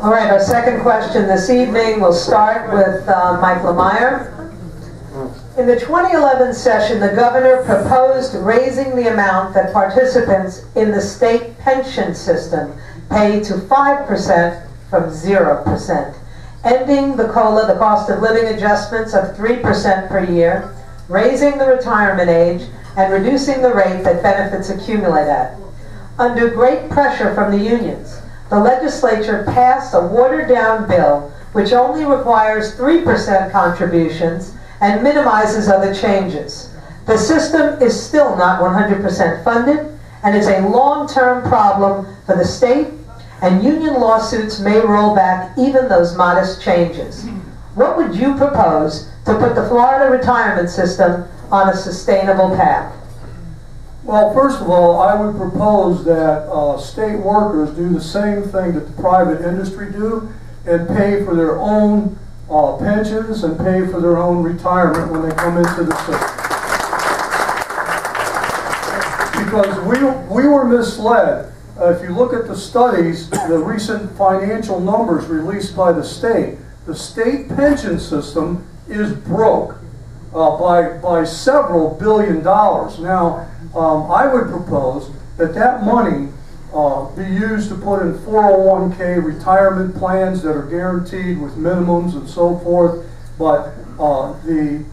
All right, our second question this evening will start with Mike Lemire. In the 2011 session, the governor proposed raising the amount that participants in the state pension system pay to 5% from 0%, ending the COLA, the cost of living adjustments, of 3% per year, raising the retirement age, and reducing the rate that benefits accumulate at. Under great pressure from the unions, the legislature passed a watered-down bill which only requires 3% contributions and minimizes other changes. The system is still not 100% funded, and is a long-term problem for the state, and union lawsuits may roll back even those modest changes. What would you propose to put the Florida retirement system on a sustainable path? Well, first of all, I would propose that state workers do the same thing that the private industry do and pay for their own pensions and pay for their own retirement when they come into the system. Because we were misled. If you look at the studies, the recent financial numbers released by the state pension system is broke by several $billions. Now, I would propose that that money be used to put in 401k retirement plans that are guaranteed with minimums and so forth. But the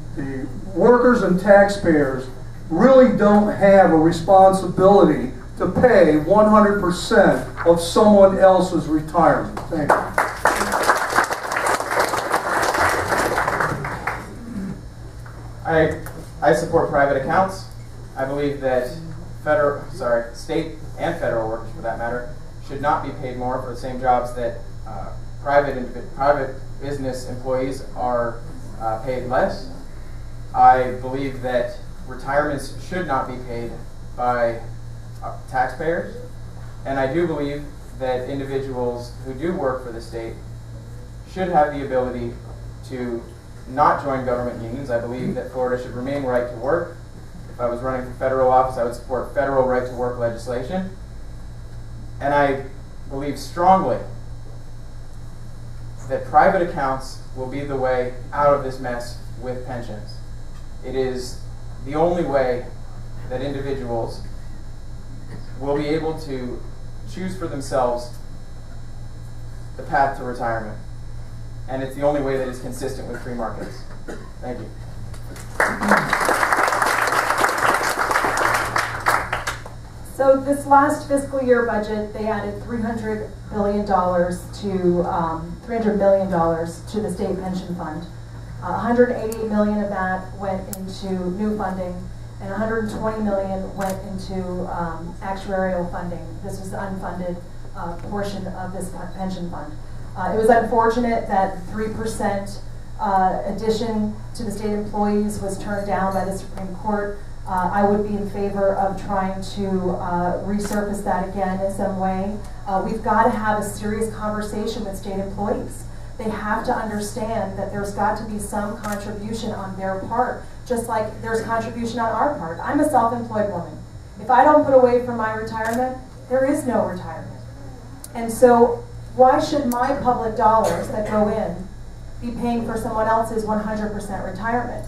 workers and taxpayers really don't have a responsibility to pay 100% of someone else's retirement. Thank you. I support private accounts. I believe that state and federal workers, for that matter, should not be paid more for the same jobs that private business employees are paid less. I believe that retirements should not be paid by taxpayers, and I do believe that individuals who do work for the state should have the ability to not join government unions. I believe that Florida should remain right to work. If I was running for federal office, I would support federal right to work legislation. And I believe strongly that private accounts will be the way out of this mess with pensions. It is the only way that individuals will be able to choose for themselves the path to retirement. And it's the only way that is consistent with free markets. Thank you. So this last fiscal year budget, they added $300 billion to $300 million to the state pension fund. 188 million of that went into new funding, and 120 million went into actuarial funding. This was the unfunded portion of this pension fund. It was unfortunate that 3% addition to the state employees was turned down by the Supreme Court. I would be in favor of trying to resurface that again in some way. We've got to have a serious conversation with state employees. They have to understand that there's got to be some contribution on their part, just like there's contribution on our part. I'm a self-employed woman. If I don't put away for my retirement, there is no retirement. And so why should my public dollars that go in be paying for someone else's 100% retirement?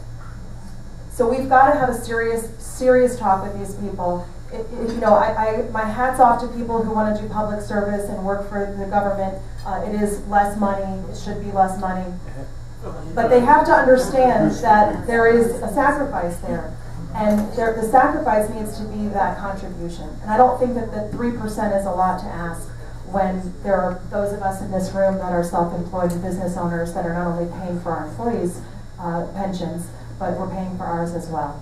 So we've got to have a serious talk with these people. My hat's off to people who want to do public service and work for the government. It is less money. It should be less money. But they have to understand that there is a sacrifice there. And the sacrifice needs to be that contribution. And I don't think that the 3% is a lot to ask when there are those of us in this room that are self-employed and business owners that are not only paying for our employees' pensions, but we're paying for ours as well.